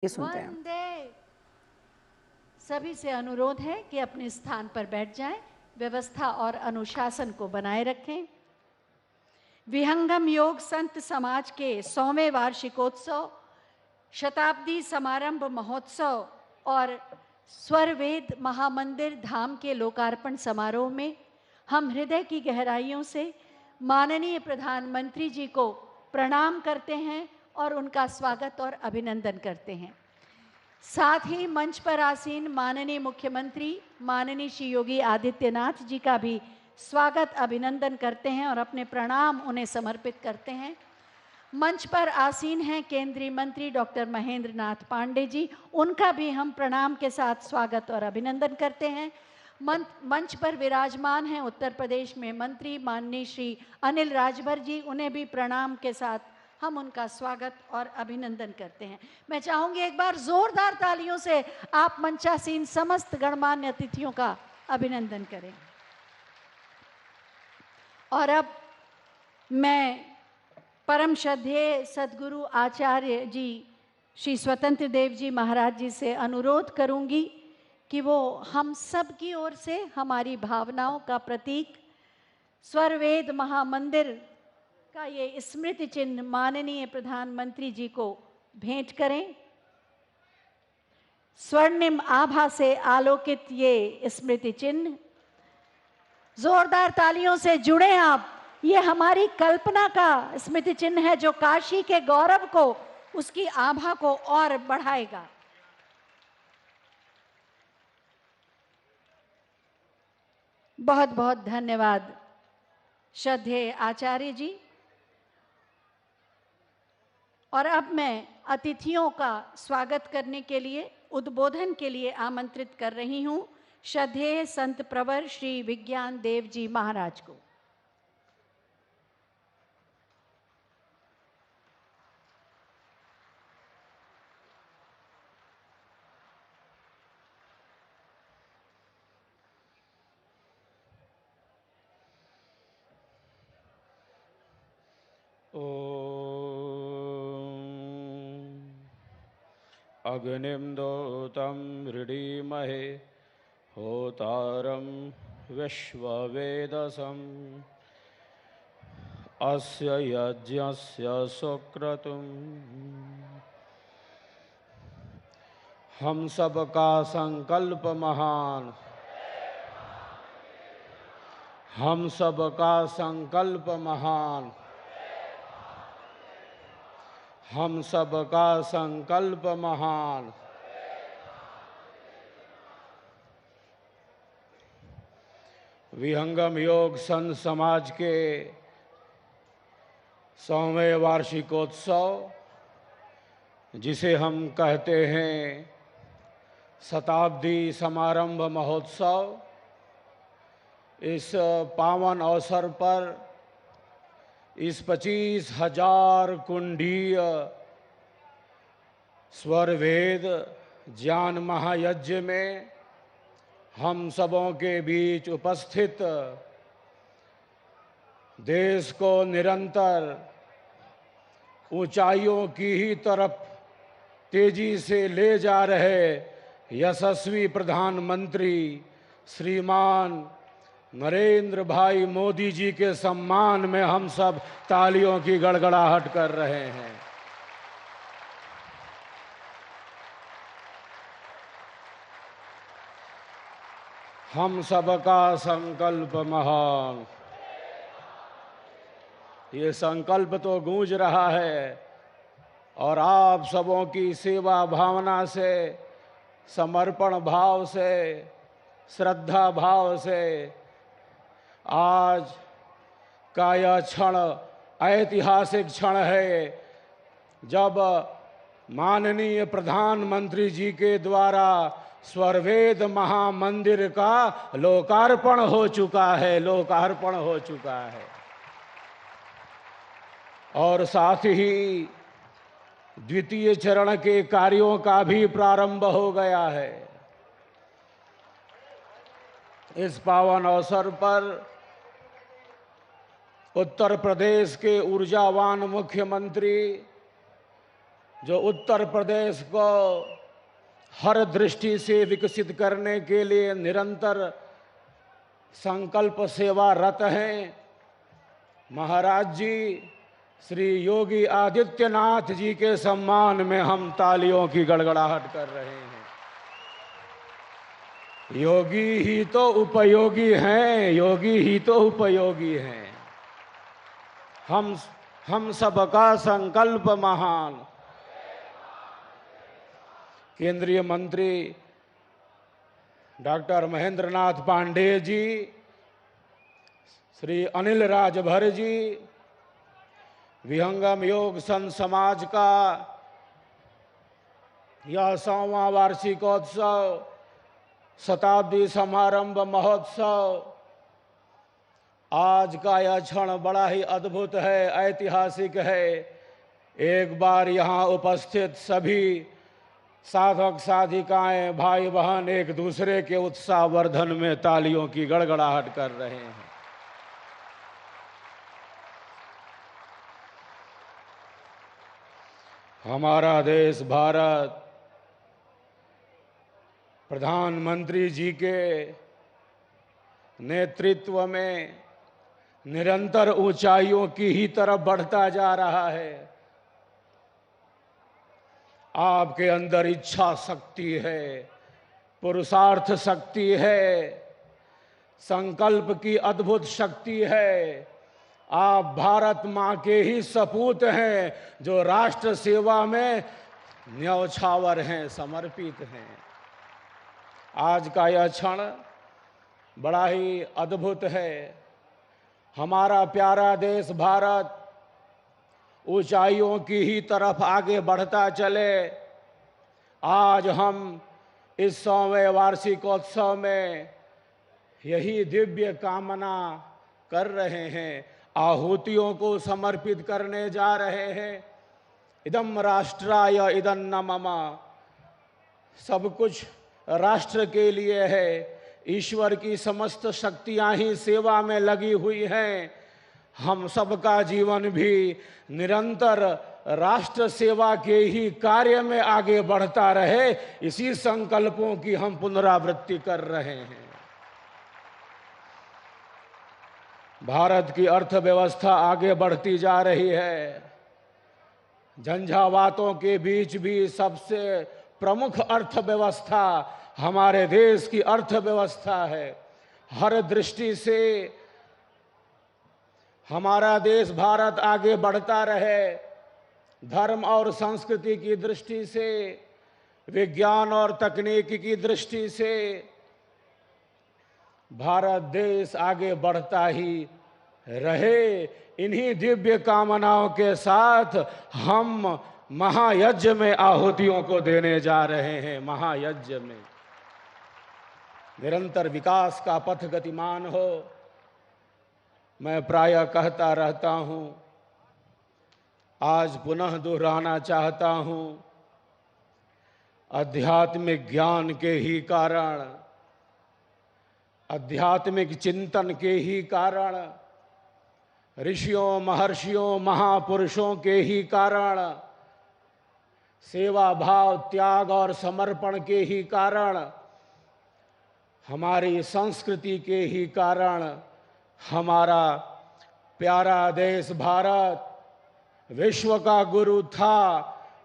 ये सुनते हैं। वंदे। सभी से अनुरोध है कि अपने स्थान पर बैठ जाएं, व्यवस्था और अनुशासन को बनाए रखें। विहंगम योग संत समाज के 100वें वार्षिकोत्सव, शताब्दी समारंभ महोत्सव और स्वरवेद महामंदिर धाम के लोकार्पण समारोह में हम हृदय की गहराइयों से माननीय प्रधानमंत्री जी को प्रणाम करते हैं और उनका स्वागत और अभिनंदन करते हैं। साथ ही मंच पर आसीन माननीय मुख्यमंत्री माननीय श्री योगी आदित्यनाथ जी का भी स्वागत अभिनंदन करते हैं और अपने प्रणाम उन्हें समर्पित करते हैं। मंच पर आसीन हैं केंद्रीय मंत्री डॉक्टर महेंद्र नाथ पांडे जी, उनका भी हम प्रणाम के साथ स्वागत और अभिनंदन करते हैं। मंच पर विराजमान हैं उत्तर प्रदेश में मंत्री माननीय श्री अनिल राजभर जी, उन्हें भी प्रणाम के साथ हम उनका स्वागत और अभिनंदन करते हैं। मैं चाहूंगी एक बार जोरदार तालियों से आप मंचासीन समस्त गणमान्य अतिथियों का अभिनंदन करें। और अब मैं परम श्रद्धेय सद्गुरु आचार्य जी श्री स्वतंत्र देव जी महाराज जी से अनुरोध करूंगी कि वो हम सब की ओर से हमारी भावनाओं का प्रतीक स्वरवेद महामंदिर का ये स्मृति चिन्ह माननीय प्रधानमंत्री जी को भेंट करें। स्वर्णिम आभा से आलोकित ये स्मृति चिन्ह, जोरदार तालियों से जुड़े आप। ये हमारी कल्पना का स्मृति चिन्ह है जो काशी के गौरव को, उसकी आभा को और बढ़ाएगा। बहुत बहुत धन्यवाद श्रद्धेय आचार्य जी। और अब मैं अतिथियों का स्वागत करने के लिए, उद्बोधन के लिए आमंत्रित कर रही हूं श्रद्धेय संत प्रवर श्री विज्ञान देव जी महाराज को। अग्निं दोतं मृडीमहे होतारं विश्ववेदसम् अस्य यज्ञस्य सुक्रतुम् हम सबका संकल्प महान, हम सबका संकल्प महान, हम सबका संकल्प महान। विहंगम योग संत समाज के 100वें वार्षिकोत्सव, जिसे हम कहते हैं शताब्दी समारंभ महोत्सव, इस पावन अवसर पर इस 25,000 कुंडीय स्वरवेद ज्ञान महायज्ञ में हम सबों के बीच उपस्थित देश को निरंतर ऊंचाइयों की ही तरफ तेजी से ले जा रहे यशस्वी प्रधानमंत्री श्रीमान नरेंद्र भाई मोदी जी के सम्मान में हम सब तालियों की गड़गड़ाहट कर रहे हैं। हम सबका संकल्प महान, ये संकल्प तो गूंज रहा है और आप सबों की सेवा भावना से, समर्पण भाव से, श्रद्धा भाव से आज का यह क्षण ऐतिहासिक क्षण है जब माननीय प्रधानमंत्री जी के द्वारा स्वरवेद महामंदिर का लोकार्पण हो चुका है, लोकार्पण हो चुका है। और साथ ही द्वितीय चरण के कार्यों का भी प्रारंभ हो गया है। इस पावन अवसर पर उत्तर प्रदेश के ऊर्जावान मुख्यमंत्री जो उत्तर प्रदेश को हर दृष्टि से विकसित करने के लिए निरंतर संकल्प सेवारत हैं, महाराज जी श्री योगी आदित्यनाथ जी के सम्मान में हम तालियों की गड़गड़ाहट कर रहे हैं। योगी ही तो उपयोगी हैं, योगी ही तो उपयोगी हैं। हम सबका संकल्प महान। केंद्रीय मंत्री डॉक्टर महेंद्र नाथ पांडेय जी, श्री अनिल राजभर जी, विहंगम योग संत समाज का यह 100वां वार्षिकोत्सव, शताब्दी समारंभ महोत्सव, आज का यह क्षण बड़ा ही अद्भुत है, ऐतिहासिक है। एक बार यहाँ उपस्थित सभी साधक साधिकाएं, भाई बहन एक दूसरे के उत्साहवर्धन में तालियों की गड़गड़ाहट कर रहे हैं। हमारा देश भारत प्रधानमंत्री जी के नेतृत्व में निरंतर ऊंचाइयों की ही तरफ बढ़ता जा रहा है। आपके अंदर इच्छा शक्ति है, पुरुषार्थ शक्ति है, संकल्प की अद्भुत शक्ति है। आप भारत मां के ही सपूत हैं, जो राष्ट्र सेवा में न्यौछावर हैं, समर्पित हैं। आज का यह क्षण बड़ा ही अद्भुत है। हमारा प्यारा देश भारत ऊंचाइयों की ही तरफ आगे बढ़ता चले। आज हम इस 100वें वार्षिकोत्सव में यही दिव्य कामना कर रहे हैं, आहुतियों को समर्पित करने जा रहे हैं। इदम राष्ट्राय इदन्न मम, सब कुछ राष्ट्र के लिए है। ईश्वर की समस्त शक्तियां ही सेवा में लगी हुई हैं। हम सबका जीवन भी निरंतर राष्ट्र सेवा के ही कार्य में आगे बढ़ता रहे, इसी संकल्पों की हम पुनरावृत्ति कर रहे हैं। भारत की अर्थव्यवस्था आगे बढ़ती जा रही है। झंझावातों के बीच भी सबसे प्रमुख अर्थव्यवस्था हमारे देश की अर्थव्यवस्था है। हर दृष्टि से हमारा देश भारत आगे बढ़ता रहे। धर्म और संस्कृति की दृष्टि से, विज्ञान और तकनीक की दृष्टि से भारत देश आगे बढ़ता ही रहे। इन्हीं दिव्य कामनाओं के साथ हम महायज्ञ में आहुतियों को देने जा रहे हैं। महायज्ञ में निरंतर विकास का पथ गतिमान हो। मैं प्रायः कहता रहता हूं, आज पुनः दोहराना चाहता हूं, आध्यात्मिक ज्ञान के ही कारण, आध्यात्मिक चिंतन के ही कारण, ऋषियों महर्षियों महापुरुषों के ही कारण, सेवा भाव त्याग और समर्पण के ही कारण, हमारी संस्कृति के ही कारण हमारा प्यारा देश भारत विश्व का गुरु था,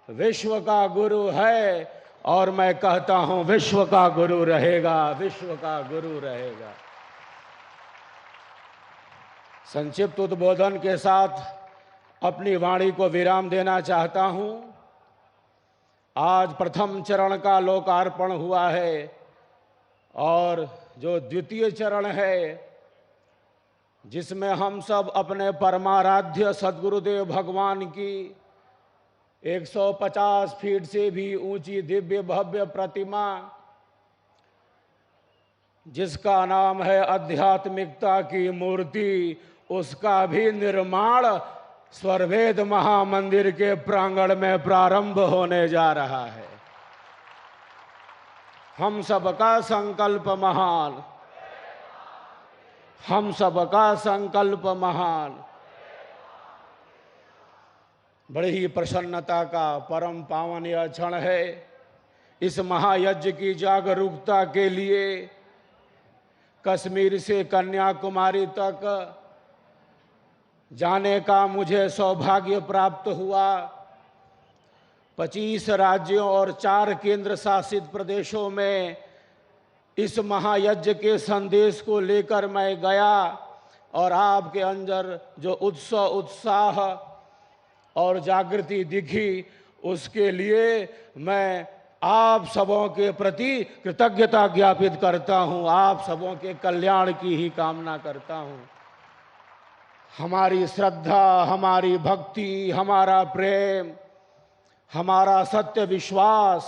विश्व का गुरु है और मैं कहता हूं विश्व का गुरु रहेगा, विश्व का गुरु रहेगा। संक्षिप्त उद्बोधन के साथ अपनी वाणी को विराम देना चाहता हूं। आज प्रथम चरण का लोकार्पण हुआ है और जो द्वितीय चरण है, जिसमें हम सब अपने परमाराध्य सद्गुरुदेव भगवान की 150 फीट से भी ऊंची दिव्य भव्य प्रतिमा, जिसका नाम है आध्यात्मिकता की मूर्ति, उसका भी निर्माण स्वरवेद महामंदिर के प्रांगण में प्रारंभ होने जा रहा है। हम सबका संकल्प महान, हम सबका संकल्प महान। बड़ी ही प्रसन्नता का परम पावन यह क्षण है। इस महायज्ञ की जागरूकता के लिए कश्मीर से कन्याकुमारी तक जाने का मुझे सौभाग्य प्राप्त हुआ। 25 राज्यों और 4 केंद्र शासित प्रदेशों में इस महायज्ञ के संदेश को लेकर मैं गया और आपके अंदर जो उत्साह और जागृति दिखी, उसके लिए मैं आप सबों के प्रति कृतज्ञता ज्ञापित करता हूं। आप सबों के कल्याण की ही कामना करता हूं। हमारी श्रद्धा, हमारी भक्ति, हमारा प्रेम, हमारा सत्य विश्वास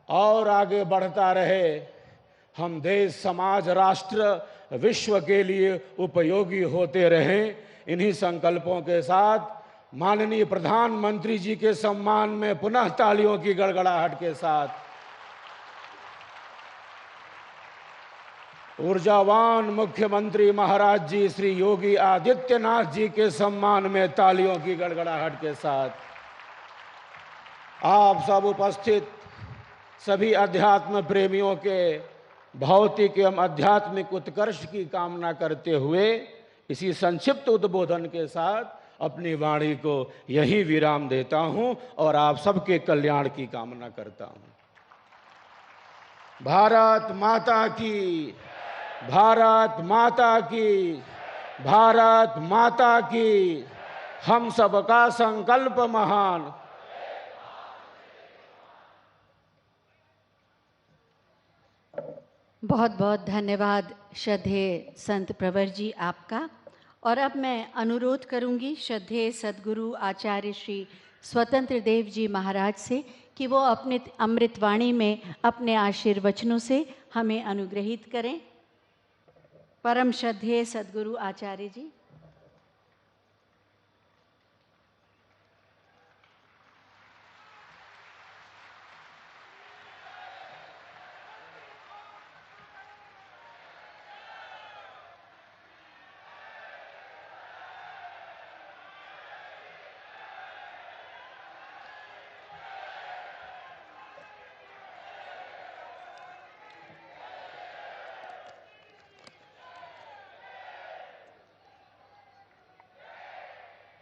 और आगे बढ़ता रहे। हम देश, समाज, राष्ट्र, विश्व के लिए उपयोगी होते रहें। इन्हीं संकल्पों के साथ माननीय प्रधानमंत्री जी के सम्मान में पुनः तालियों की गड़गड़ाहट के साथ ऊर्जावान मुख्यमंत्री महाराज जी श्री योगी आदित्यनाथ जी के सम्मान में तालियों की गड़गड़ाहट के साथ आप सब उपस्थित सभी अध्यात्म प्रेमियों के भौतिक एवं आध्यात्मिक उत्कर्ष की कामना करते हुए इसी संक्षिप्त उद्बोधन के साथ अपनी वाणी को यही विराम देता हूं और आप सबके कल्याण की कामना करता हूं। भारत माता की, भारत माता की, भारत माता की। हम सबका संकल्प महान। बहुत बहुत धन्यवाद श्रद्धेय संत प्रवर जी आपका। और अब मैं अनुरोध करूंगी श्रद्धेय सद्गुरु आचार्य श्री स्वतंत्र देव जी महाराज से कि वो अपने अमृतवाणी में अपने आशीर्वचनों से हमें अनुग्रहित करें। परम श्रद्धेय सद्गुरु आचार्य जी।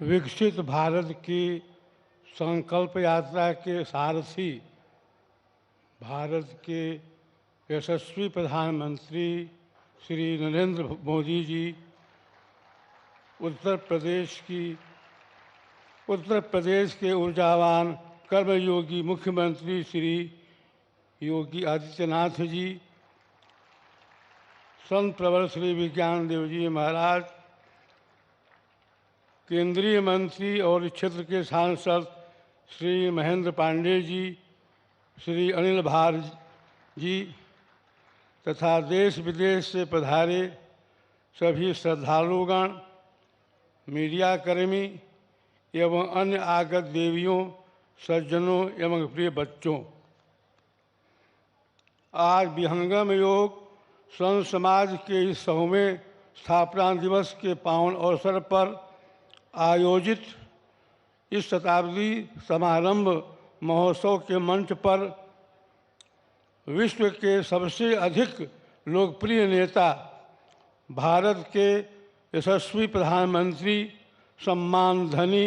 विकसित भारत की संकल्प यात्रा के सारथी, भारत के यशस्वी प्रधानमंत्री श्री नरेंद्र मोदी जी, उत्तर प्रदेश के ऊर्जावान कर्मयोगी मुख्यमंत्री श्री योगी आदित्यनाथ जी, संत प्रवर श्री विज्ञान देव जी महाराज, केंद्रीय मंत्री और इस क्षेत्र के सांसद श्री महेंद्र पांडे जी, श्री अनिल भार जी तथा देश विदेश से पधारे सभी श्रद्धालुगण, मीडियाकर्मी एवं अन्य आगत देवियों, सज्जनों एवं प्रिय बच्चों, आज विहंगम योग संत समाज के इस 100वें स्थापना दिवस के पावन अवसर पर आयोजित इस शताब्दी समारंभ महोत्सव के मंच पर विश्व के सबसे अधिक लोकप्रिय नेता, भारत के यशस्वी प्रधानमंत्री सम्मान धनी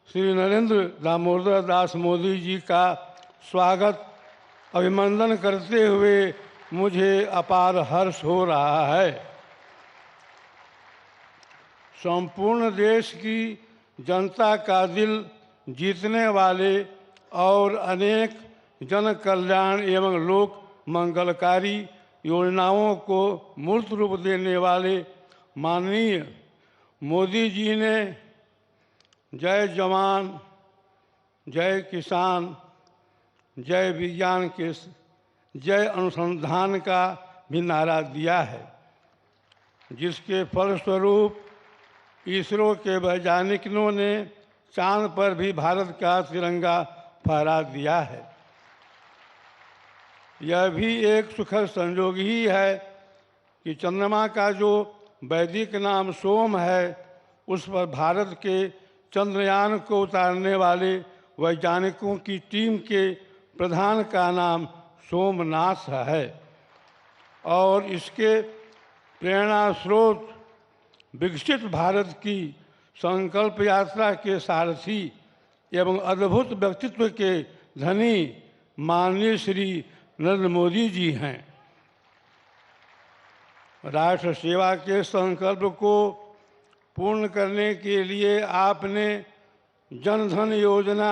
श्री नरेंद्र दामोदर दास मोदी जी का स्वागत अभिनंदन करते हुए मुझे अपार हर्ष हो रहा है। संपूर्ण देश की जनता का दिल जीतने वाले और अनेक जन कल्याण एवं लोक मंगलकारी योजनाओं को मूर्त रूप देने वाले माननीय मोदी जी ने जय जवान, जय किसान, जय विज्ञान के जय अनुसंधान का भी नारा दिया है, जिसके फलस्वरूप इसरो के वैज्ञानिकों ने चांद पर भी भारत का तिरंगा फहरा दिया है। यह भी एक सुखद संयोग ही है कि चंद्रमा का जो वैदिक नाम सोम है, उस पर भारत के चंद्रयान को उतारने वाले वैज्ञानिकों की टीम के प्रधान का नाम सोमनाथ है और इसके प्रेरणा स्रोत विकसित भारत की संकल्प यात्रा के सारथी एवं अद्भुत व्यक्तित्व के धनी माननीय श्री नरेंद्र मोदी जी हैं। राष्ट्र सेवा के संकल्प को पूर्ण करने के लिए आपने जन धन योजना,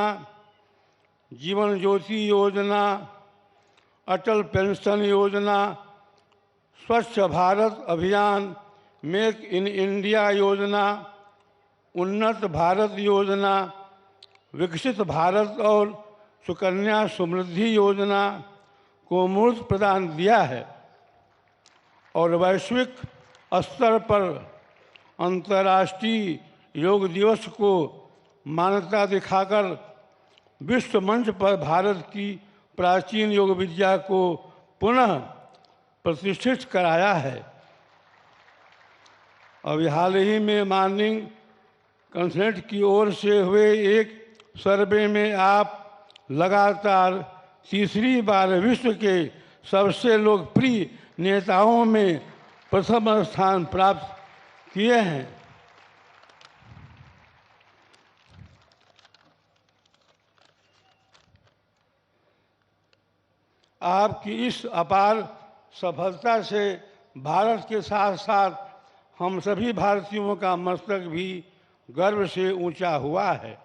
जीवन ज्योति योजना, अटल पेंशन योजना, स्वच्छ भारत अभियान, मेक इन इंडिया योजना, उन्नत भारत योजना, विकसित भारत और सुकन्या समृद्धि योजना को मूर्त प्रदान दिया है और वैश्विक स्तर पर अंतर्राष्ट्रीय योग दिवस को मान्यता दिखाकर विश्व मंच पर भारत की प्राचीन योग विद्या को पुनः प्रतिष्ठित कराया है। अभी हाल ही में मार्निंग कंसल्ट की ओर से हुए एक सर्वे में आप लगातार तीसरी बार विश्व के सबसे लोकप्रिय नेताओं में प्रथम स्थान प्राप्त किए हैं। आपकी इस अपार सफलता से भारत के साथ साथ हम सभी भारतीयों का मस्तक भी गर्व से ऊंचा हुआ है।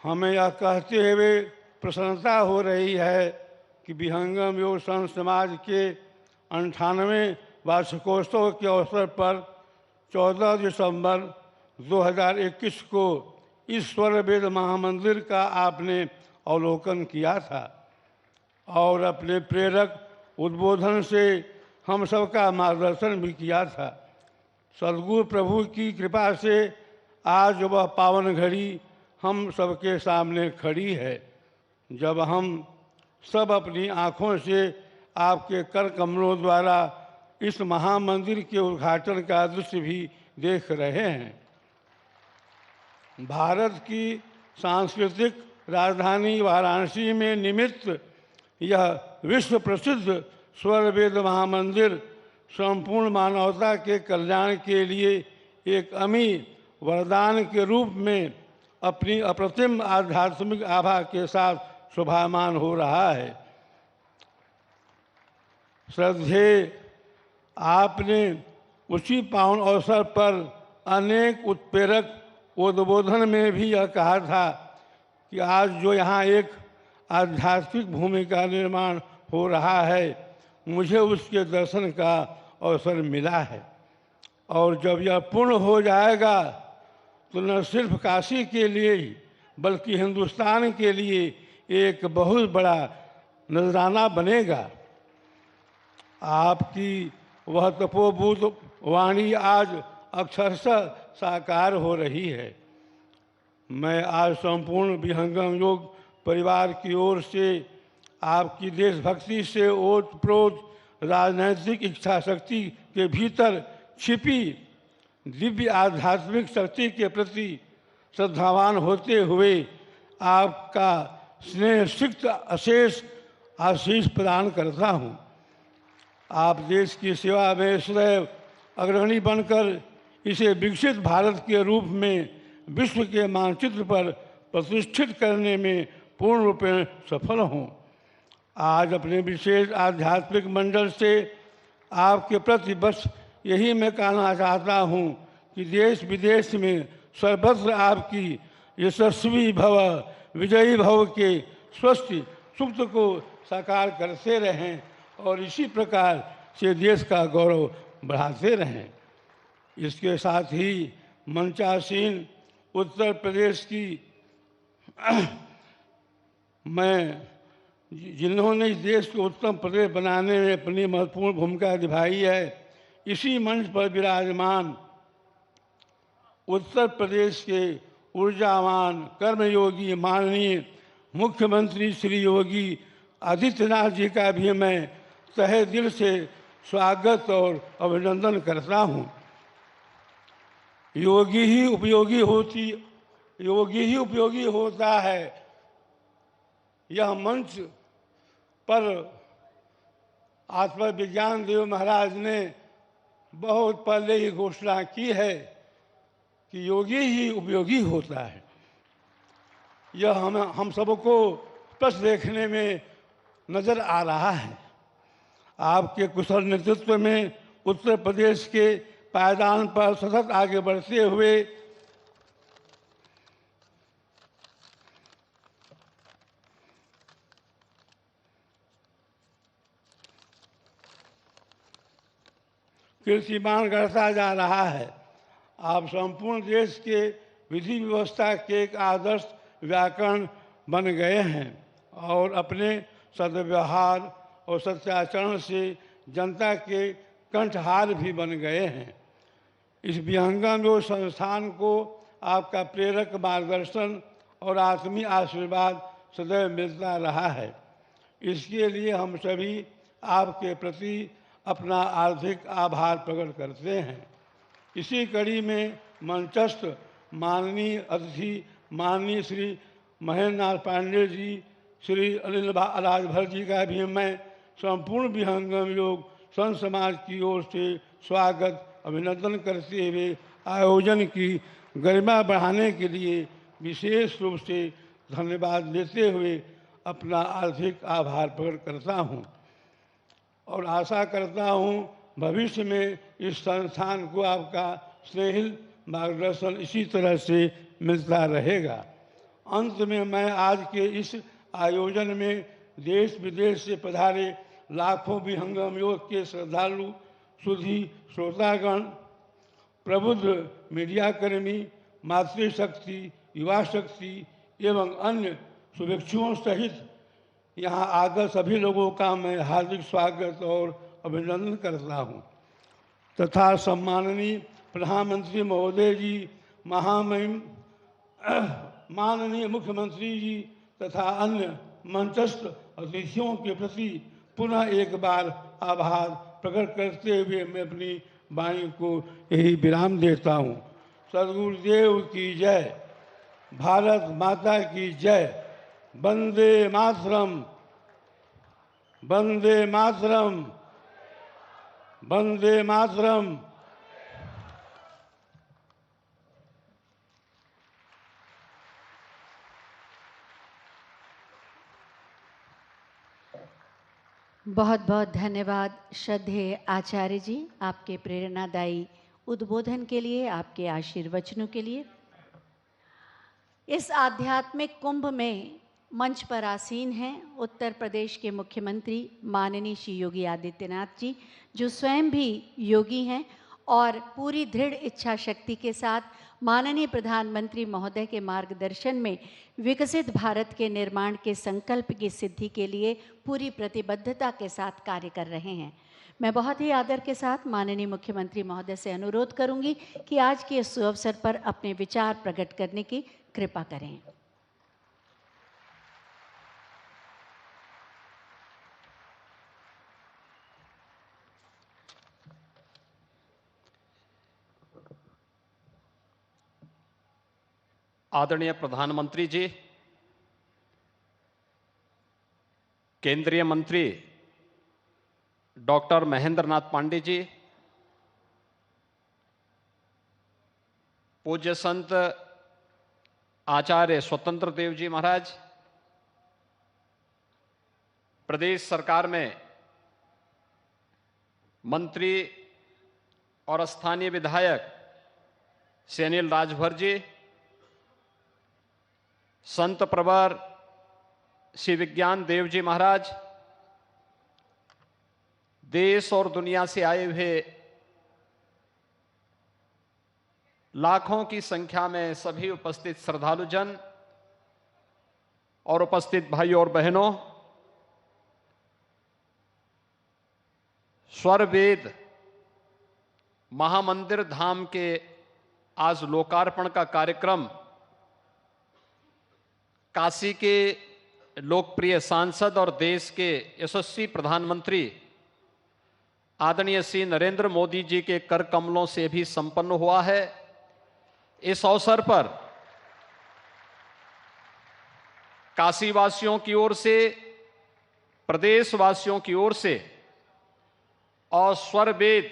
हमें यह कहते हुए प्रसन्नता हो रही है कि विहंगम योग संघ समाज के 98वें वार्षिकोत्सव के अवसर पर 14 दिसंबर 2021 को इस स्वर वेद महामंदिर का आपने अवलोकन किया था और अपने प्रेरक उद्बोधन से हम सबका मार्गदर्शन भी किया था। सद्गुरु प्रभु की कृपा से आज वह पावन घड़ी हम सबके सामने खड़ी है, जब हम सब अपनी आँखों से आपके कर कमलों द्वारा इस महामंदिर के उद्घाटन का दृश्य भी देख रहे हैं। भारत की सांस्कृतिक राजधानी वाराणसी में निर्मित यह विश्व प्रसिद्ध स्वर वेद महामंदिर संपूर्ण मानवता के कल्याण के लिए एक अमीर वरदान के रूप में अपनी अप्रतिम आध्यात्मिक आभा के साथ शोभायमान हो रहा है। श्रद्धेय, आपने उसी पावन अवसर पर अनेक उत्प्रेरक उद्बोधन में भी यह कहा था कि आज जो यहाँ एक आध्यात्मिक भूमि का निर्माण हो रहा है, मुझे उसके दर्शन का अवसर मिला है और जब यह पूर्ण हो जाएगा तो न सिर्फ काशी के लिए ही बल्कि हिंदुस्तान के लिए एक बहुत बड़ा नजराना बनेगा। आपकी वह तपोबुद्ध वाणी आज अक्षरशः साकार हो रही है। मैं आज संपूर्ण विहंगम योग परिवार की ओर से आपकी देशभक्ति से ओतप्रोत राजनैतिक इच्छा शक्ति के भीतर छिपी दिव्य आध्यात्मिक शक्ति के प्रति श्रद्धावान होते हुए आपका स्नेह सिक्त अशेष आशीष प्रदान करता हूँ। आप देश की सेवा में सदैव अग्रणी बनकर इसे विकसित भारत के रूप में विश्व के मानचित्र पर प्रतिष्ठित करने में पूर्ण रूप में सफल हों। आज अपने विशेष आध्यात्मिक मंडल से आपके प्रति बस यही मैं कहना चाहता हूँ कि देश विदेश में सर्वत्र आपकी यशस्वी भव विजयी भव के स्वस्थ सुख को साकार करते रहें और इसी प्रकार से देश का गौरव बढ़ाते रहें। इसके साथ ही मंचासीन उत्तर प्रदेश की मैं जिन्होंने इस देश को उत्तम प्रदेश बनाने में अपनी महत्वपूर्ण भूमिका निभाई है, इसी मंच पर विराजमान उत्तर प्रदेश के ऊर्जावान कर्मयोगी माननीय मुख्यमंत्री श्री योगी आदित्यनाथ जी का भी मैं तहे दिल से स्वागत और अभिनंदन करता हूं। योगी ही उपयोगी होता है। यह मंच पर आत्मविज्ञान देव महाराज ने बहुत पहले ही घोषणा की है कि योगी ही उपयोगी होता है। यह हम सबको स्पष्ट देखने में नजर आ रहा है। आपके कुशल नेतृत्व में उत्तर प्रदेश के पायदान पर सतत आगे बढ़ते हुए कीर्तिमान गढ़ता जा रहा है। आप संपूर्ण देश के विधि व्यवस्था के एक आदर्श व्याकरण बन गए हैं और अपने सद्व्यवहार और सत्याचरण से जनता के कंठहार भी बन गए हैं। इस विहंगम योग संस्थान को आपका प्रेरक मार्गदर्शन और आत्मीय आशीर्वाद सदैव मिलता रहा है। इसके लिए हम सभी आपके प्रति अपना हार्दिक आभार प्रकट करते हैं। इसी कड़ी में मंचस्थ माननीय अतिथि माननीय श्री महेंद्र नाथ पांडे जी, श्री अनिल राजभर जी का भी मैं संपूर्ण विहंगम योग संत समाज की ओर से स्वागत अभिनंदन करते हुए आयोजन की गरिमा बढ़ाने के लिए विशेष रूप से धन्यवाद देते हुए अपना हार्दिक आभार प्रकट करता हूँ और आशा करता हूँ भविष्य में इस संस्थान को आपका स्नेहिल मार्गदर्शन इसी तरह से मिलता रहेगा। अंत में मैं आज के इस आयोजन में देश विदेश से पधारे लाखों विहंगम योग के श्रद्धालु, सुधी श्रोतागण, प्रबुद्ध मीडियाकर्मी, मातृशक्ति, युवा शक्ति एवं अन्य शुभेच्छुओं सहित यहाँ आकर सभी लोगों का मैं हार्दिक स्वागत और अभिनंदन करता हूँ तथा सम्माननीय प्रधानमंत्री महोदय जी, महामहिम माननीय मुख्यमंत्री जी तथा अन्य मंचस्थ अतिथियों के प्रति पुनः एक बार आभार प्रकट करते हुए मैं अपनी वाणी को यही विराम देता हूँ। सद्गुरुदेव की जय, भारत माता की जय, वंदे मातरम, वंदे मातरम, वंदे मातरम। बहुत बहुत धन्यवाद श्रद्धेय आचार्य जी, आपके प्रेरणादायी उद्बोधन के लिए, आपके आशीर्वचनों के लिए। इस आध्यात्मिक कुंभ में मंच पर आसीन हैं उत्तर प्रदेश के मुख्यमंत्री माननीय श्री योगी आदित्यनाथ जी, जो स्वयं भी योगी हैं और पूरी दृढ़ इच्छा शक्ति के साथ माननीय प्रधानमंत्री महोदय के मार्गदर्शन में विकसित भारत के निर्माण के संकल्प की सिद्धि के लिए पूरी प्रतिबद्धता के साथ कार्य कर रहे हैं। मैं बहुत ही आदर के साथ माननीय मुख्यमंत्री महोदय से अनुरोध करूंगी कि आज के इस अवसर पर अपने विचार प्रकट करने की कृपा करें। आदरणीय प्रधानमंत्री जी, केंद्रीय मंत्री डॉक्टर महेंद्र नाथ पांडे जी, पूज्य संत आचार्य स्वतंत्र देव जी महाराज, प्रदेश सरकार में मंत्री और स्थानीय विधायक श्री अनिल राजभर जी, संत प्रवर श्री विज्ञान देव जी महाराज, देश और दुनिया से आए हुए लाखों की संख्या में सभी उपस्थित श्रद्धालुजन और उपस्थित भाइयों और बहनों, स्वर वेद महामंदिर धाम के आज लोकार्पण का कार्यक्रम काशी के लोकप्रिय सांसद और देश के यशस्वी प्रधानमंत्री आदरणीय श्री नरेंद्र मोदी जी के कर कमलों से भी संपन्न हुआ है। इस अवसर पर काशीवासियों की ओर से, प्रदेशवासियों की ओर से और स्वरवेद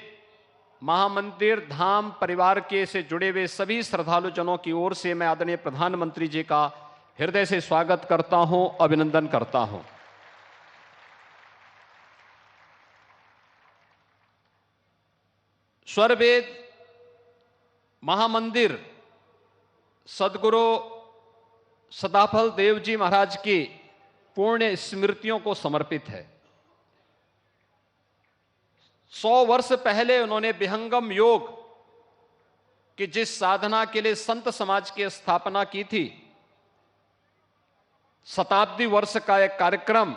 महामंदिर धाम परिवार के से जुड़े हुए सभी श्रद्धालुजनों की ओर से मैं आदरणीय प्रधानमंत्री जी का हृदय से स्वागत करता हूं, अभिनंदन करता हूं। स्वरवेद महामंदिर सदगुरु सदाफल देव जी महाराज की पुण्य स्मृतियों को समर्पित है। 100 वर्ष पहले उन्होंने विहंगम योग की जिस साधना के लिए संत समाज की स्थापना की थी, शताब्दी वर्ष का एक कार्यक्रम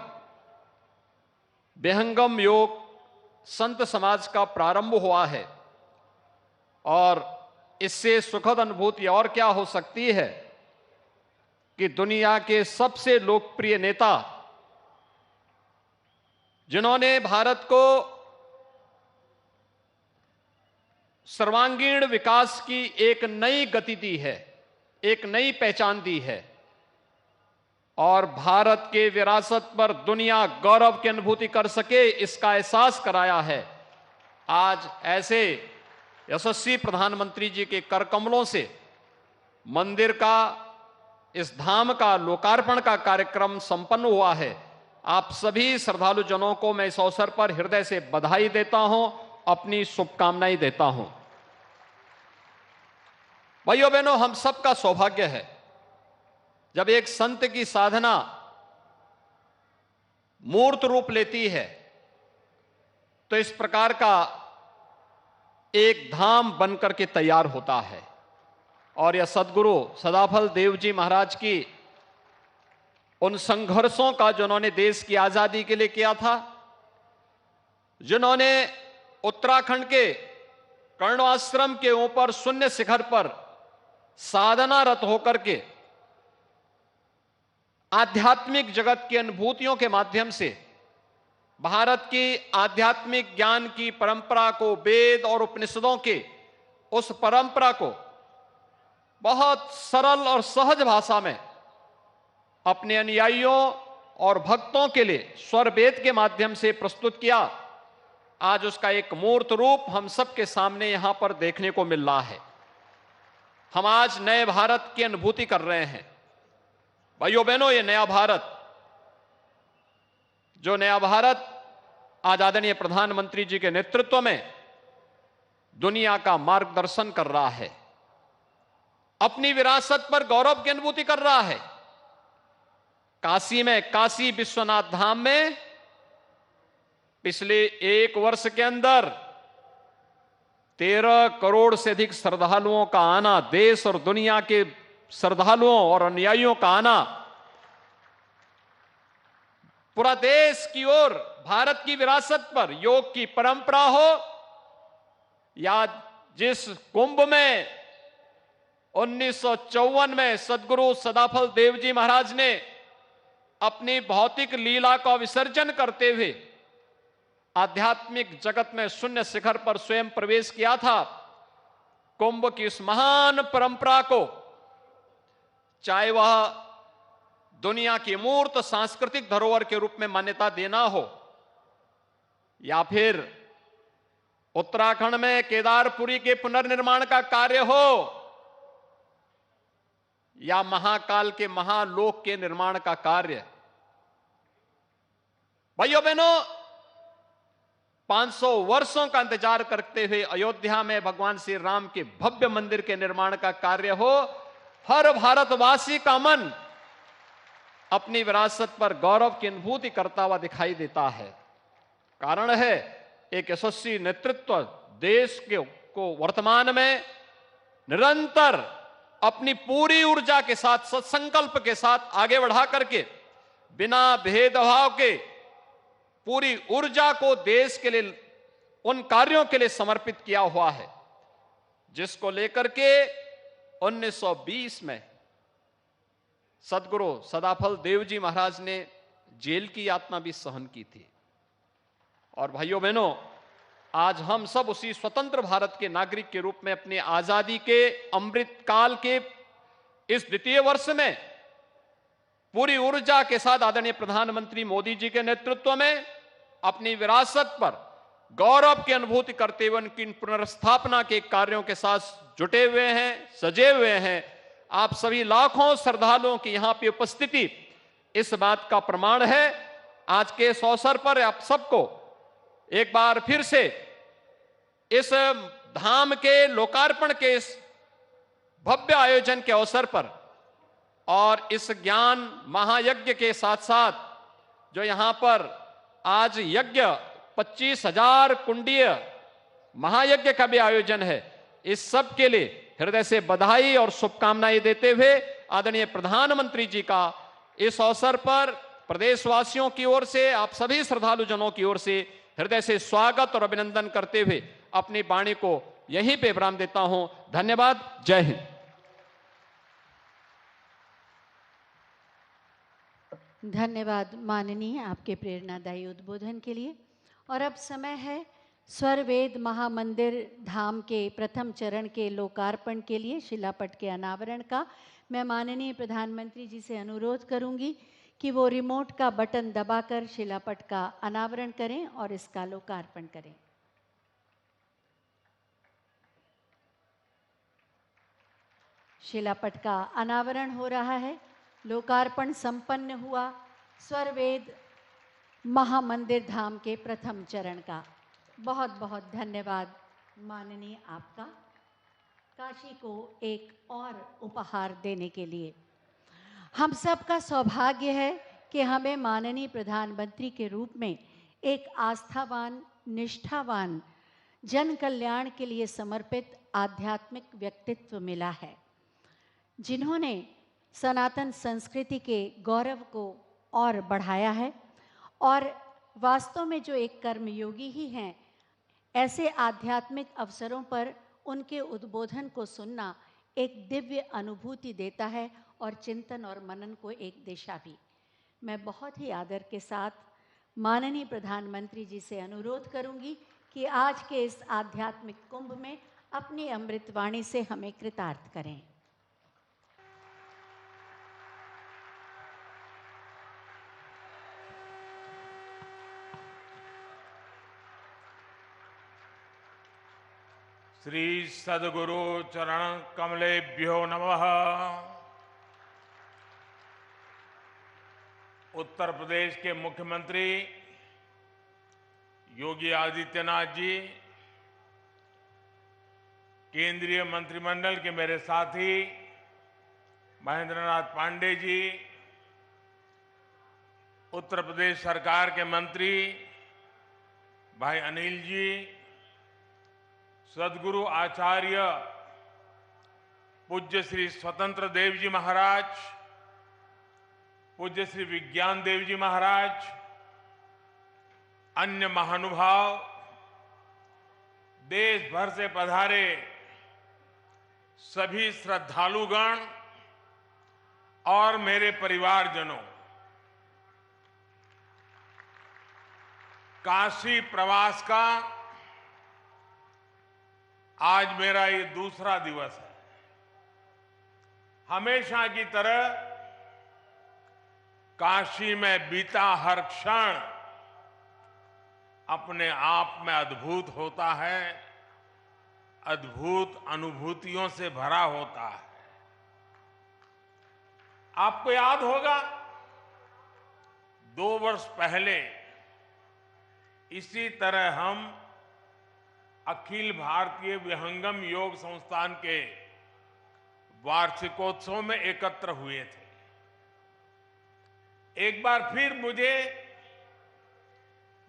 विहंगम योग संत समाज का प्रारंभ हुआ है। और इससे सुखद अनुभूति और क्या हो सकती है कि दुनिया के सबसे लोकप्रिय नेता जिन्होंने भारत को सर्वांगीण विकास की एक नई गति दी है, एक नई पहचान दी है और भारत के विरासत पर दुनिया गौरव की अनुभूति कर सके, इसका एहसास कराया है। आज ऐसे यशस्वी प्रधानमंत्री जी के कर कमलों से मंदिर का, इस धाम का लोकार्पण का कार्यक्रम संपन्न हुआ है। आप सभी श्रद्धालु जनों को मैं इस अवसर पर हृदय से बधाई देता हूं, अपनी शुभकामनाएं देता हूं। भाइयों बहनों, हम सबका सौभाग्य है जब एक संत की साधना मूर्त रूप लेती है तो इस प्रकार का एक धाम बनकर के तैयार होता है। और यह सदगुरु सदाफल देव जी महाराज की उन संघर्षों का जिन्होंने देश की आजादी के लिए किया था, जिन्होंने उत्तराखंड के कर्ण आश्रम के ऊपर शून्य शिखर पर साधनारत होकर के आध्यात्मिक जगत की अनुभूतियों के माध्यम से भारत की आध्यात्मिक ज्ञान की परंपरा को, वेद और उपनिषदों के उस परंपरा को बहुत सरल और सहज भाषा में अपने अनुयायियों और भक्तों के लिए स्वरवेद के माध्यम से प्रस्तुत किया। आज उसका एक मूर्त रूप हम सबके सामने यहां पर देखने को मिल रहा है। हम आज नए भारत की अनुभूति कर रहे हैं। भाइयों बहनों, ये नया भारत, जो नया भारत आज आदरणीय प्रधानमंत्री जी के नेतृत्व में दुनिया का मार्गदर्शन कर रहा है, अपनी विरासत पर गौरव की अनुभूति कर रहा है। काशी में, काशी विश्वनाथ धाम में पिछले 1 वर्ष के अंदर 13 करोड़ से अधिक श्रद्धालुओं का आना, देश और दुनिया के श्रद्धालुओं और अनुयायियों का आना, पूरा देश की ओर भारत की विरासत पर योग की परंपरा हो या जिस कुंभ में 1954 में सदगुरु सदाफल देव जी महाराज ने अपनी भौतिक लीला का विसर्जन करते हुए आध्यात्मिक जगत में शून्य शिखर पर स्वयं प्रवेश किया था, कुंभ की इस महान परंपरा को, चाहे वह दुनिया की मूर्त सांस्कृतिक धरोहर के रूप में मान्यता देना हो या फिर उत्तराखंड में केदारपुरी के पुनर्निर्माण का कार्य हो या महाकाल के महालोक के निर्माण का कार्य। भाइयों बहनों, 500 वर्षों का इंतजार करते हुए अयोध्या में भगवान श्री राम के भव्य मंदिर के निर्माण का कार्य हो, हर भारतवासी का मन अपनी विरासत पर गौरव की अनुभूति करता हुआ दिखाई देता है। कारण है एक यशस्वी नेतृत्व देश को वर्तमान में निरंतर अपनी पूरी ऊर्जा के साथ, सत्संकल्प के साथ आगे बढ़ा करके बिना भेदभाव के पूरी ऊर्जा को देश के लिए, उन कार्यों के लिए समर्पित किया हुआ है जिसको लेकर के 1920 में सदगुरु सदाफल देव जी महाराज ने जेल की यातना भी सहन की थी। और भाइयों बहनों, आज हम सब उसी स्वतंत्र भारत के नागरिक के रूप में अपनी आजादी के अमृत काल के इस द्वितीय वर्ष में पूरी ऊर्जा के साथ आदरणीय प्रधानमंत्री मोदी जी के नेतृत्व में अपनी विरासत पर गौरव की अनुभूति करते हुए उनकी पुनर्स्थापना के कार्यों के साथ जुटे हुए हैं, सजे हुए हैं। आप सभी लाखों श्रद्धालुओं की यहां पे उपस्थिति इस बात का प्रमाण है। आज के इस अवसर पर आप सबको एक बार फिर से इस धाम के लोकार्पण के इस भव्य आयोजन के अवसर पर और इस ज्ञान महायज्ञ के साथ साथ जो यहां पर आज यज्ञ 25,000 कुंडीय महायज्ञ का भी आयोजन है, इस सब के लिए हृदय से बधाई और शुभकामनाएं देते हुए आदरणीय प्रधानमंत्री जी का इस अवसर पर प्रदेशवासियों की ओर से, आप सभी श्रद्धालु जनों की ओर से हृदय से स्वागत और अभिनंदन करते हुए अपनी वाणी को यहीं पे विराम देता हूं। धन्यवाद। जय हिंद। धन्यवाद माननीय, आपके प्रेरणादायी उद्बोधन के लिए। और अब समय है स्वरवेद महामंदिर धाम के प्रथम चरण के लोकार्पण के लिए, शिलापट के अनावरण का। मैं माननीय प्रधानमंत्री जी से अनुरोध करूंगी कि वो रिमोट का बटन दबाकर शिलापट का अनावरण करें और इसका लोकार्पण करें। शिलापट का अनावरण हो रहा है। लोकार्पण संपन्न हुआ स्वरवेद महामंदिर धाम के प्रथम चरण का। बहुत बहुत धन्यवाद माननीय आपका, काशी को एक और उपहार देने के लिए। हम सब का सौभाग्य है कि हमें माननीय प्रधानमंत्री के रूप में एक आस्थावान, निष्ठावान, जन कल्याण के लिए समर्पित आध्यात्मिक व्यक्तित्व मिला है, जिन्होंने सनातन संस्कृति के गौरव को और बढ़ाया है। और वास्तव में जो एक कर्मयोगी ही हैं, ऐसे आध्यात्मिक अवसरों पर उनके उद्बोधन को सुनना एक दिव्य अनुभूति देता है और चिंतन और मनन को एक दिशा भी। मैं बहुत ही आदर के साथ माननीय प्रधानमंत्री जी से अनुरोध करूंगी कि आज के इस आध्यात्मिक कुंभ में अपनी अमृतवाणी से हमें कृतार्थ करें। श्री सद्गुरु चरण कमलेभ्यो नमः। उत्तर प्रदेश के मुख्यमंत्री योगी आदित्यनाथ जी, केंद्रीय मंत्रिमंडल के मेरे साथी महेंद्रनाथ पांडे जी, उत्तर प्रदेश सरकार के मंत्री भाई अनिल जी, सद्गुरु आचार्य पूज्य श्री स्वतंत्र देव जी महाराज, पूज्य श्री विज्ञान देव जी महाराज, अन्य महानुभाव, देश भर से पधारे सभी श्रद्धालुगण और मेरे परिवारजनों, काशी प्रवास का आज मेरा ये दूसरा दिवस है। हमेशा की तरह काशी में बीता हर क्षण अपने आप में अद्भुत होता है, अद्भुत अनुभूतियों से भरा होता है। आपको याद होगा 2 वर्ष पहले इसी तरह हम अखिल भारतीय विहंगम योग संस्थान के वार्षिकोत्सव में एकत्र हुए थे। एक बार फिर मुझे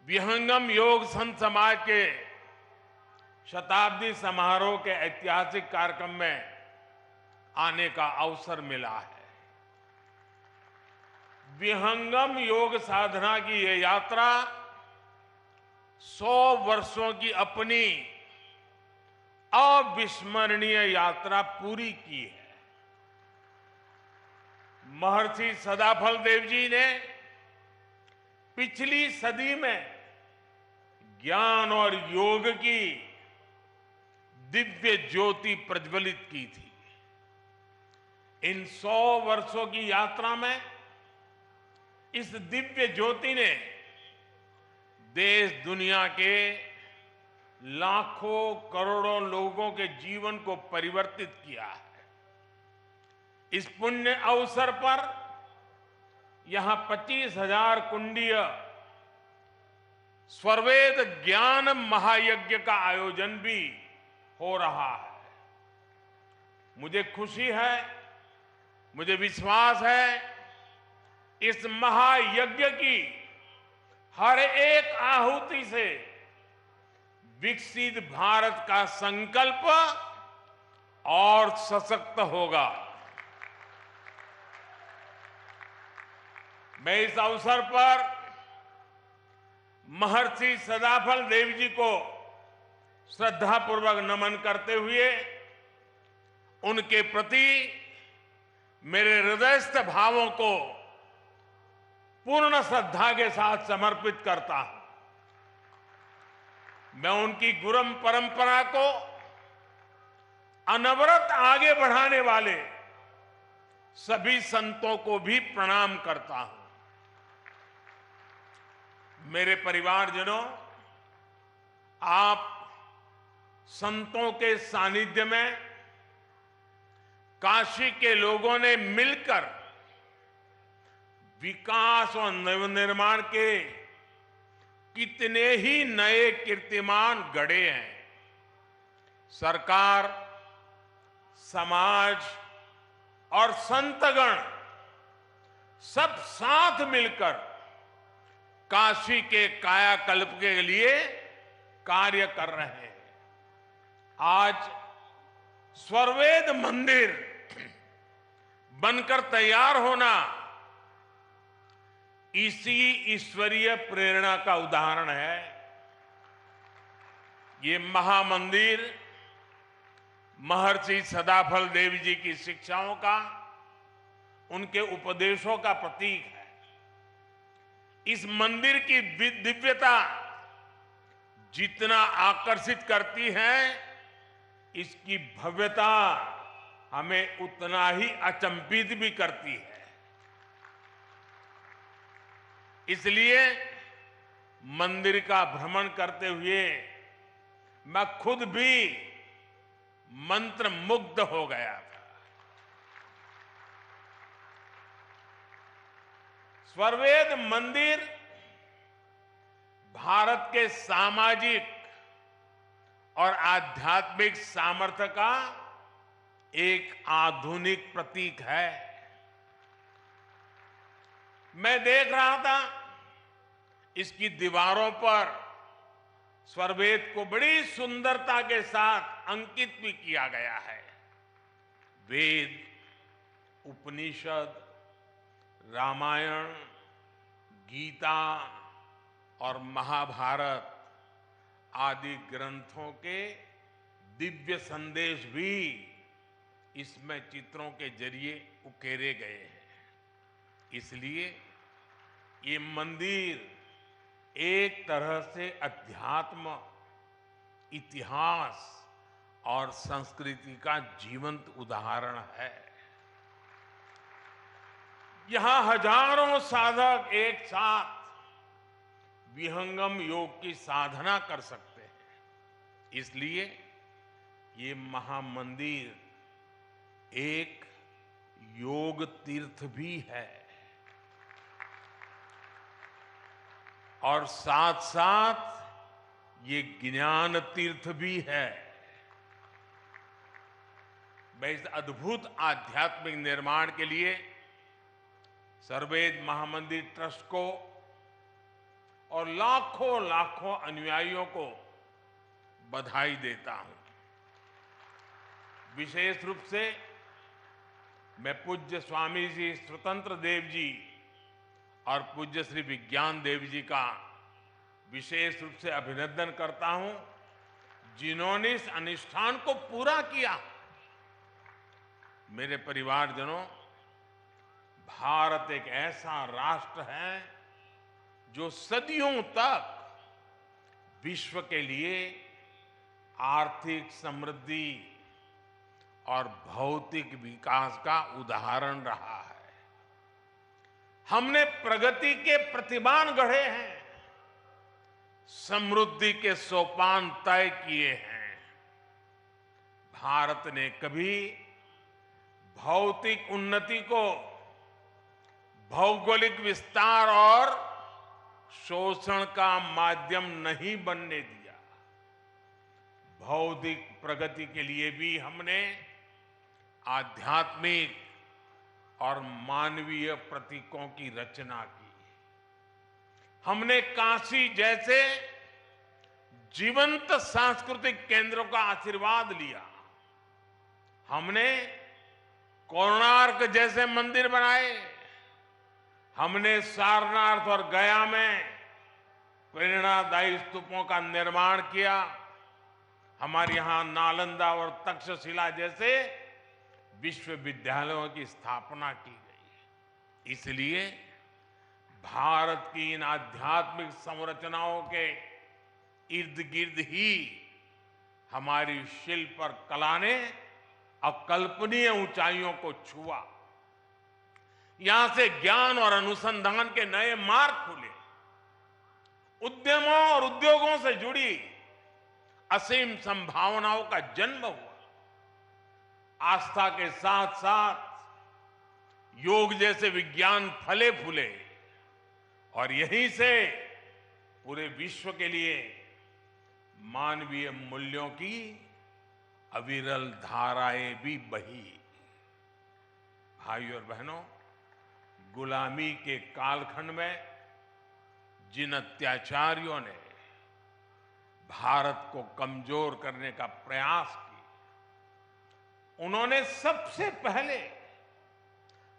विहंगम योग संत समाज के शताब्दी समारोह के ऐतिहासिक कार्यक्रम में आने का अवसर मिला है। विहंगम योग साधना की ये यात्रा 100 वर्षों की अपनी अविस्मरणीय यात्रा पूरी की है। महर्षि सदाफल देव जी ने पिछली सदी में ज्ञान और योग की दिव्य ज्योति प्रज्वलित की थी। इन 100 वर्षों की यात्रा में इस दिव्य ज्योति ने देश दुनिया के लाखों करोड़ों लोगों के जीवन को परिवर्तित किया है। इस पुण्य अवसर पर यहां 25,000 कुंडीय स्वरवेद ज्ञान महायज्ञ का आयोजन भी हो रहा है। मुझे खुशी है, मुझे विश्वास है, इस महायज्ञ की हर एक आहुति से विकसित भारत का संकल्प और सशक्त होगा। मैं इस अवसर पर महर्षि सदाफल देव जी को श्रद्धापूर्वक नमन करते हुए उनके प्रति मेरे हृदयस्थ भावों को पूर्ण श्रद्धा के साथ समर्पित करता हूं। मैं उनकी गुरु परंपरा को अनवरत आगे बढ़ाने वाले सभी संतों को भी प्रणाम करता हूं। मेरे परिवारजनों, आप संतों के सानिध्य में काशी के लोगों ने मिलकर विकास और नवनिर्माण के कितने ही नए कीर्तिमान गढ़े हैं। सरकार, समाज और संतगण सब साथ मिलकर काशी के कायाकल्प के लिए कार्य कर रहे हैं। आज स्वरवेद मंदिर बनकर तैयार होना इसी ईश्वरीय प्रेरणा का उदाहरण है। ये महामंदिर महर्षि सदाफल देव जी की शिक्षाओं का, उनके उपदेशों का प्रतीक है। इस मंदिर की दिव्यता जितना आकर्षित करती है, इसकी भव्यता हमें उतना ही अचंभित भी करती है। इसलिए मंदिर का भ्रमण करते हुए मैं खुद भी मंत्र मुग्ध हो गया था। स्वरवेद मंदिर भारत के सामाजिक और आध्यात्मिक सामर्थ्य का एक आधुनिक प्रतीक है। मैं देख रहा था, इसकी दीवारों पर स्वरवेद को बड़ी सुंदरता के साथ अंकित भी किया गया है। वेद, उपनिषद, रामायण, गीता और महाभारत आदि ग्रंथों के दिव्य संदेश भी इसमें चित्रों के जरिए उकेरे गए हैं। इसलिए ये मंदिर एक तरह से अध्यात्म, इतिहास और संस्कृति का जीवंत उदाहरण है। यहां हजारों साधक एक साथ विहंगम योग की साधना कर सकते हैं। इसलिए ये महामंदिर एक योग तीर्थ भी है और साथ साथ ये ज्ञान तीर्थ भी है। मैं इस अद्भुत आध्यात्मिक निर्माण के लिए स्वरवेद महामंदिर ट्रस्ट को और लाखों लाखों अनुयायियों को बधाई देता हूं। विशेष रूप से मैं पूज्य स्वामी जी स्वतंत्र देव जी और पूज्य श्री विज्ञान देव जी का विशेष रूप से अभिनंदन करता हूं, जिन्होंने इस अनुष्ठान को पूरा किया। मेरे परिवारजनों, भारत एक ऐसा राष्ट्र है जो सदियों तक विश्व के लिए आर्थिक समृद्धि और भौतिक विकास का उदाहरण रहा है। हमने प्रगति के प्रतिमान गढ़े हैं, समृद्धि के सोपान तय किए हैं। भारत ने कभी भौतिक उन्नति को भौगोलिक विस्तार और शोषण का माध्यम नहीं बनने दिया। भौतिक प्रगति के लिए भी हमने आध्यात्मिक और मानवीय प्रतीकों की रचना की। हमने काशी जैसे जीवंत सांस्कृतिक केंद्रों का आशीर्वाद लिया। हमने कोणार्क जैसे मंदिर बनाए। हमने सारनाथ और गया में प्रेरणादायी स्तूपों का निर्माण किया। हमारे यहां नालंदा और तक्षशिला जैसे विश्वविद्यालयों की स्थापना की गई। इसलिए भारत की इन आध्यात्मिक संरचनाओं के इर्द गिर्द ही हमारी शिल्प और कला ने अकल्पनीय ऊंचाइयों को छुआ। यहां से ज्ञान और अनुसंधान के नए मार्ग खुले। उद्यमों और उद्योगों से जुड़ी असीम संभावनाओं का जन्म हुआ। आस्था के साथ साथ योग जैसे विज्ञान फले फूले और यहीं से पूरे विश्व के लिए मानवीय मूल्यों की अविरल धाराएं भी बही। भाइयों और बहनों, गुलामी के कालखंड में जिन अत्याचारियों ने भारत को कमजोर करने का प्रयास किया, उन्होंने सबसे पहले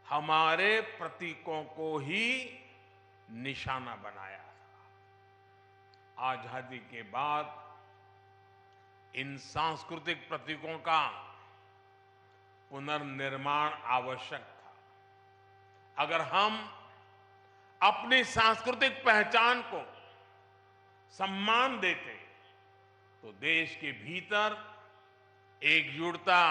हमारे प्रतीकों को ही निशाना बनाया था। आजादी के बाद इन सांस्कृतिक प्रतीकों का पुनर्निर्माण आवश्यक था। अगर हम अपनी सांस्कृतिक पहचान को सम्मान देते तो देश के भीतर एकजुटता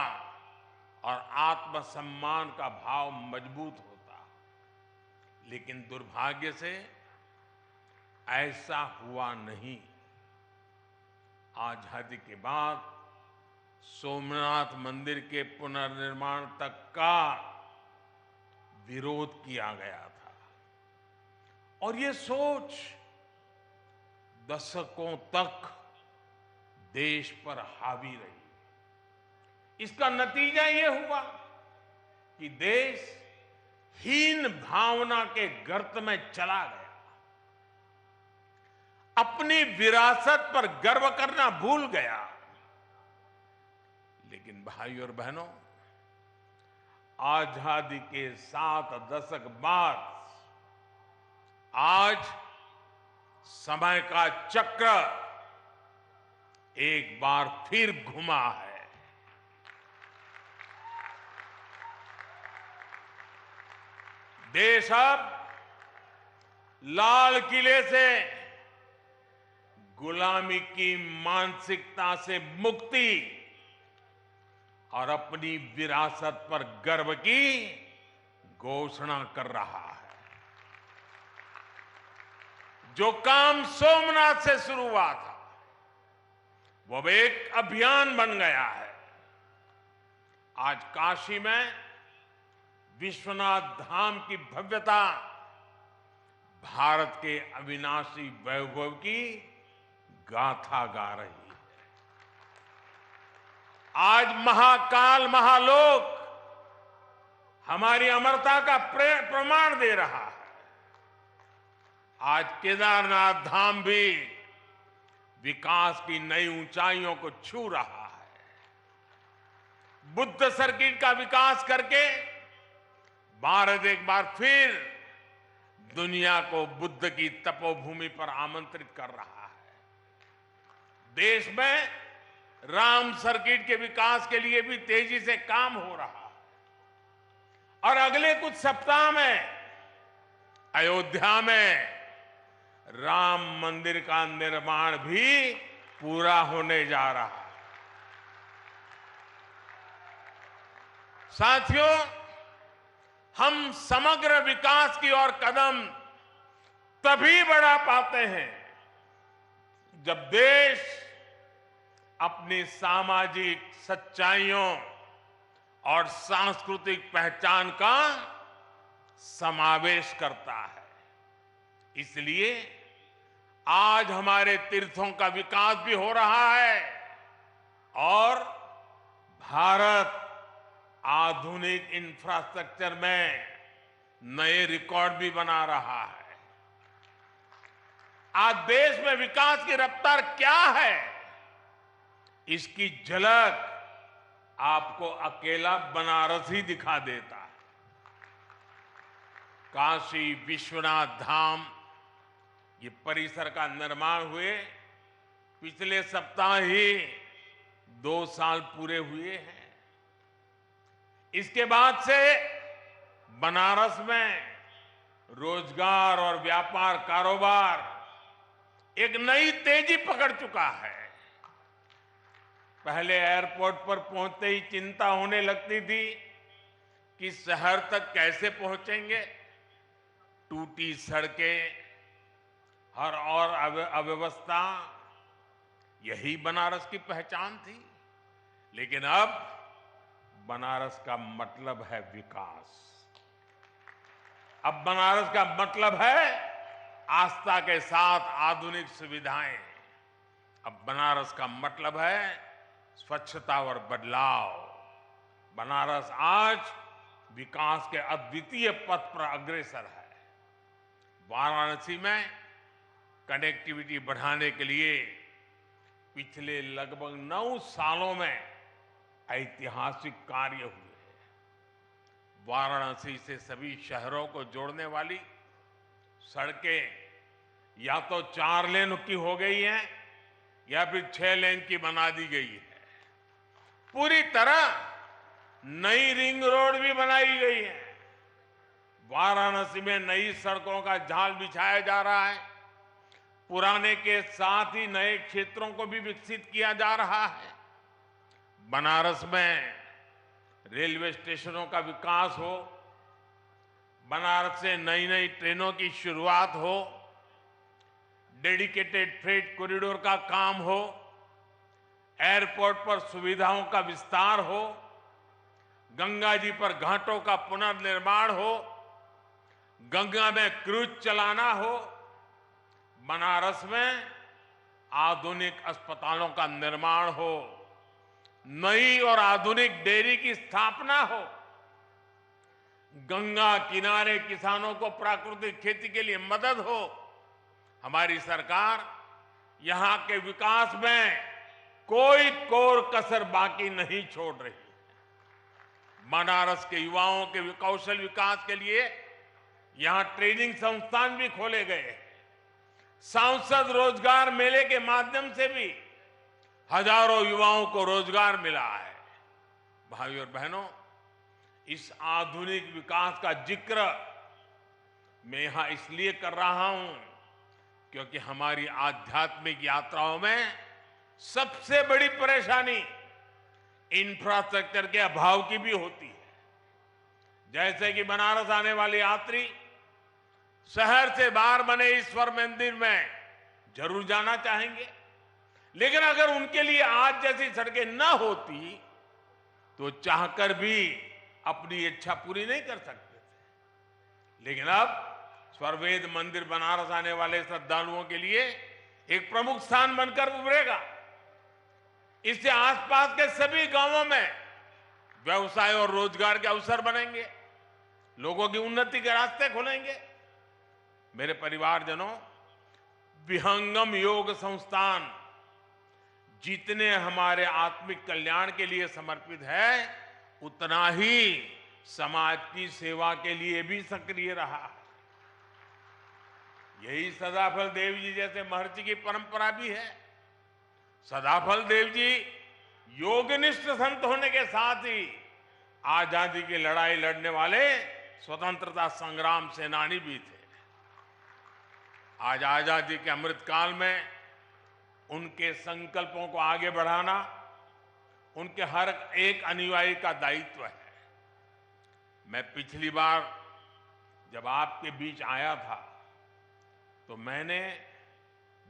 और आत्मसम्मान का भाव मजबूत होता। लेकिन दुर्भाग्य से ऐसा हुआ नहीं। आजादी के बाद सोमनाथ मंदिर के पुनर्निर्माण तक का विरोध किया गया था और ये सोच दशकों तक देश पर हावी रही। इसका नतीजा ये हुआ कि देश हीन भावना के गर्त में चला गया। अपनी विरासत पर गर्व करना भूल गया। लेकिन भाइयों और बहनों, आजादी के 7 दशक बाद आज समय का चक्र एक बार फिर घुमा है। देश अब लाल किले से गुलामी की मानसिकता से मुक्ति और अपनी विरासत पर गर्व की घोषणा कर रहा है। जो काम सोमनाथ से शुरू हुआ था वो अब एक अभियान बन गया है। आज काशी में विश्वनाथ धाम की भव्यता भारत के अविनाशी वैभव की गाथा गा रही है। आज महाकाल महालोक हमारी अमरता का प्रमाण दे रहा है। आज केदारनाथ धाम भी विकास की नई ऊंचाइयों को छू रहा है। बुद्ध सर्किट का विकास करके भारत एक बार फिर दुनिया को बुद्ध की तपोभूमि पर आमंत्रित कर रहा है। देश में राम सर्किट के विकास के लिए भी तेजी से काम हो रहा है और अगले कुछ सप्ताह में अयोध्या में राम मंदिर का निर्माण भी पूरा होने जा रहा है। साथियों, हम समग्र विकास की ओर कदम तभी बढ़ा पाते हैं जब देश अपनी सामाजिक सच्चाइयों और सांस्कृतिक पहचान का समावेश करता है। इसलिए आज हमारे तीर्थों का विकास भी हो रहा है और भारत आधुनिक इंफ्रास्ट्रक्चर में नए रिकॉर्ड भी बना रहा है। आज देश में विकास की रफ्तार क्या है, इसकी झलक आपको अकेला बनारस ही दिखा देता है। काशी विश्वनाथ धाम ये परिसर का निर्माण हुए पिछले सप्ताह ही 2 साल पूरे हुए हैं। इसके बाद से बनारस में रोजगार और व्यापार कारोबार एक नई तेजी पकड़ चुका है। पहले एयरपोर्ट पर पहुंचते ही चिंता होने लगती थी कि शहर तक कैसे पहुंचेंगे। टूटी सड़कें, हर और अव्यवस्था, यही बनारस की पहचान थी। लेकिन अब बनारस का मतलब है विकास। अब बनारस का मतलब है आस्था के साथ आधुनिक सुविधाएं। अब बनारस का मतलब है स्वच्छता और बदलाव। बनारस आज विकास के अद्वितीय पथ पर अग्रसर है। वाराणसी में कनेक्टिविटी बढ़ाने के लिए पिछले लगभग 9 सालों में ऐतिहासिक कार्य हुए। वाराणसी से सभी शहरों को जोड़ने वाली सड़कें या तो 4 लेन की हो गई हैं या फिर 6 लेन की बना दी गई है। पूरी तरह नई रिंग रोड भी बनाई गई है। वाराणसी में नई सड़कों का जाल बिछाया जा रहा है। पुराने के साथ ही नए क्षेत्रों को भी विकसित किया जा रहा है। बनारस में रेलवे स्टेशनों का विकास हो, बनारस से नई नई ट्रेनों की शुरुआत हो, डेडिकेटेड फ्रेट कॉरिडोर का काम हो, एयरपोर्ट पर सुविधाओं का विस्तार हो, गंगा जी पर घाटों का पुनर्निर्माण हो, गंगा में क्रूज चलाना हो, बनारस में आधुनिक अस्पतालों का निर्माण हो, नई और आधुनिक डेयरी की स्थापना हो, गंगा किनारे किसानों को प्राकृतिक खेती के लिए मदद हो। हमारी सरकार यहां के विकास में कोई कोर कसर बाकी नहीं छोड़ रही। बनारस के युवाओं के कौशल विकास के लिए यहां ट्रेनिंग संस्थान भी खोले गए। सांसद रोजगार मेले के माध्यम से भी हजारों युवाओं को रोजगार मिला है। भाइयों और बहनों, इस आधुनिक विकास का जिक्र मैं यहां इसलिए कर रहा हूं क्योंकि हमारी आध्यात्मिक यात्राओं में सबसे बड़ी परेशानी इंफ्रास्ट्रक्चर के अभाव की भी होती है। जैसे कि बनारस आने वाले यात्री शहर से बाहर बने ईश्वर मंदिर में जरूर जाना चाहेंगे, लेकिन अगर उनके लिए आज जैसी सड़कें न होती तो चाहकर भी अपनी इच्छा पूरी नहीं कर सकते थे। लेकिन अब स्वर्वेद मंदिर बनारस आने वाले श्रद्धालुओं के लिए एक प्रमुख स्थान बनकर उभरेगा। इससे आसपास के सभी गांवों में व्यवसाय और रोजगार के अवसर बनेंगे, लोगों की उन्नति के रास्ते खुलेंगे। मेरे परिवारजनों, विहंगम योग संस्थान जितने हमारे आत्मिक कल्याण के लिए समर्पित है, उतना ही समाज की सेवा के लिए भी सक्रिय रहा है। यही सदाफल देव जी जैसे महर्षि की परंपरा भी है। सदाफल देव जी योगनिष्ठ संत होने के साथ ही आजादी की लड़ाई लड़ने वाले स्वतंत्रता संग्राम सेनानी भी थे। आज आजादी के अमृतकाल में उनके संकल्पों को आगे बढ़ाना उनके हर एक अनुयायी का दायित्व है। मैं पिछली बार जब आपके बीच आया था तो मैंने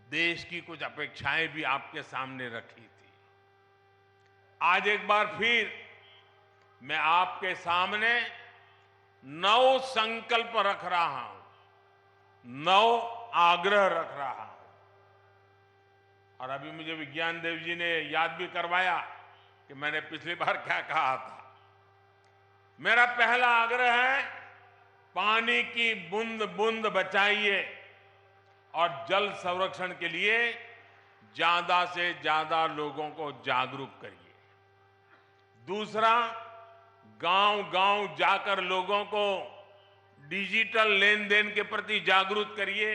देश की कुछ अपेक्षाएं भी आपके सामने रखी थी। आज एक बार फिर मैं आपके सामने 9 संकल्प रख रहा हूं, 9 आग्रह रख रहा हूं। और अभी मुझे विज्ञान देव जी ने याद भी करवाया कि मैंने पिछली बार क्या कहा था। मेरा पहला आग्रह है, पानी की बूंद बूंद बचाइए और जल संरक्षण के लिए ज्यादा से ज्यादा लोगों को जागरूक करिए। दूसरा, गांव-गांव जाकर लोगों को डिजिटल लेन देन के प्रति जागरूक करिए,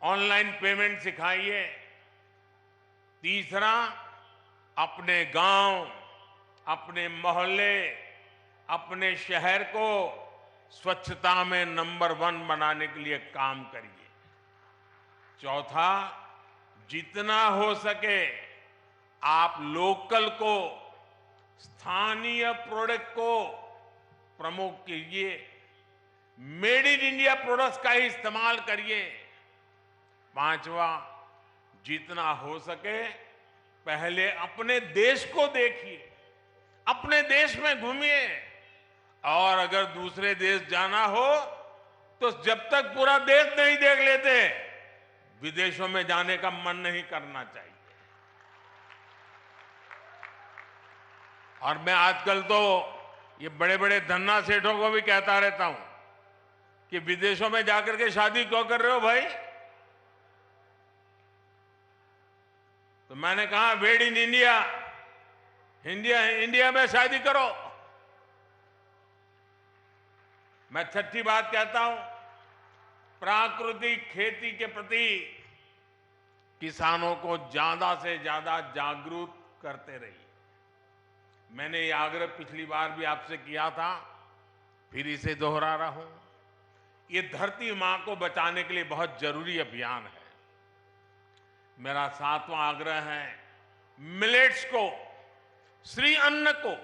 ऑनलाइन पेमेंट सिखाइए। तीसरा, अपने गांव, अपने मोहल्ले, अपने शहर को स्वच्छता में नंबर 1 बनाने के लिए काम करिए। चौथा, जितना हो सके आप लोकल को, स्थानीय प्रोडक्ट को प्रमोट कीजिए, मेड इन इंडिया प्रोडक्ट्स का ही इस्तेमाल करिए। पांचवा, जितना हो सके पहले अपने देश को देखिए, अपने देश में घूमिए, और अगर दूसरे देश जाना हो तो जब तक पूरा देश नहीं देख लेते विदेशों में जाने का मन नहीं करना चाहिए। और मैं आजकल तो ये बड़े बड़े धन्ना सेठों को भी कहता रहता हूं कि विदेशों में जाकर के शादी क्यों कर रहे हो भाई? तो मैंने कहा, मेड इन इंडिया, इंडिया में शादी करो। मैं छठी बात कहता हूं, प्राकृतिक खेती के प्रति किसानों को ज्यादा से ज्यादा जागरूक करते रहिए। मैंने ये आग्रह पिछली बार भी आपसे किया था, फिर इसे दोहरा रहा हूं। ये धरती मां को बचाने के लिए बहुत जरूरी अभियान है। मेरा 7वां आग्रह है, मिलेट्स को, श्री अन्न को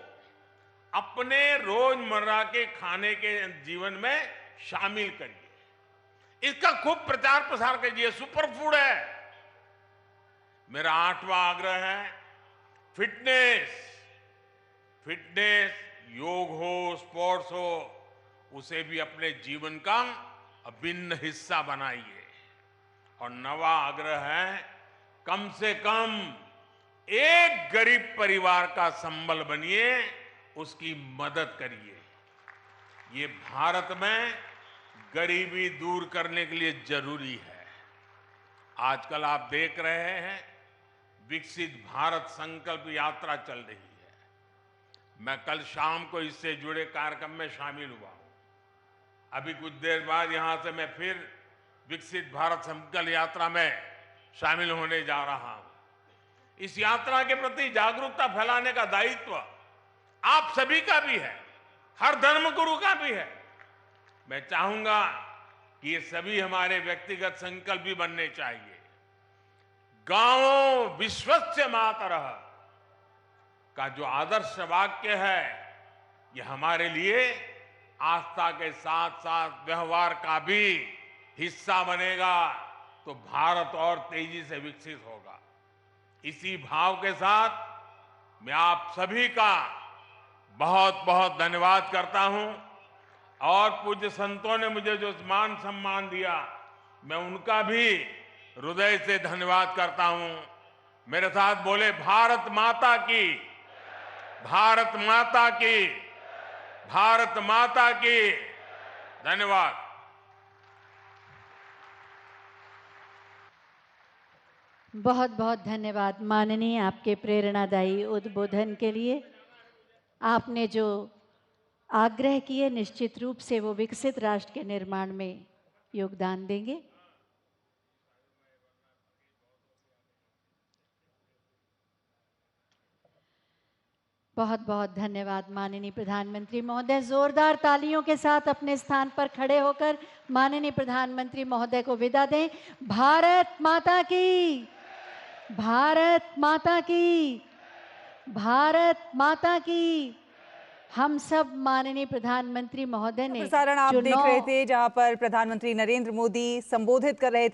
अपने रोजमर्रा के खाने के जीवन में शामिल करिए। इसका खूब प्रचार प्रसार कीजिए, सुपर फूड है। मेरा 8वां आग्रह है, फिटनेस, योग हो, स्पोर्ट्स हो, उसे भी अपने जीवन का अभिन्न हिस्सा बनाइए। और 9वां आग्रह है, कम से कम एक गरीब परिवार का संबल बनिए, उसकी मदद करिए। ये भारत में गरीबी दूर करने के लिए जरूरी है। आजकल आप देख रहे हैं, विकसित भारत संकल्प यात्रा चल रही है। मैं कल शाम को इससे जुड़े कार्यक्रम में शामिल हुआ हूं। अभी कुछ देर बाद यहां से मैं फिर विकसित भारत संकल्प यात्रा में शामिल होने जा रहा हूं। इस यात्रा के प्रति जागरूकता फैलाने का दायित्व आप सभी का भी है, हर धर्मगुरु का भी है। मैं चाहूंगा कि ये सभी हमारे व्यक्तिगत संकल्प भी बनने चाहिए। गांवों विश्वस्य मातरः का जो आदर्श वाक्य है, ये हमारे लिए आस्था के साथ साथ व्यवहार का भी हिस्सा बनेगा, तो भारत और तेजी से विकसित होगा। इसी भाव के साथ मैं आप सभी का बहुत बहुत धन्यवाद करता हूं, और पूज्य संतों ने मुझे जो मान सम्मान दिया, मैं उनका भी हृदय से धन्यवाद करता हूं। मेरे साथ बोले, भारत माता की, भारत माता की, भारत माता की। धन्यवाद। बहुत बहुत धन्यवाद माननीय, आपके प्रेरणादायी उद्बोधन के लिए। आपने जो आग्रह किए, निश्चित रूप से वो विकसित राष्ट्र के निर्माण में योगदान देंगे। बहुत बहुत धन्यवाद माननीय प्रधानमंत्री महोदय। जोरदार तालियों के साथ अपने स्थान पर खड़े होकर माननीय प्रधानमंत्री महोदय को विदा दें। भारत माता की, भारत माता की, भारत माता की। हम सब माननीय प्रधानमंत्री महोदय ने प्रसारण आप देख रहे थे, जहां पर प्रधानमंत्री नरेंद्र मोदी संबोधित कर रहे थे।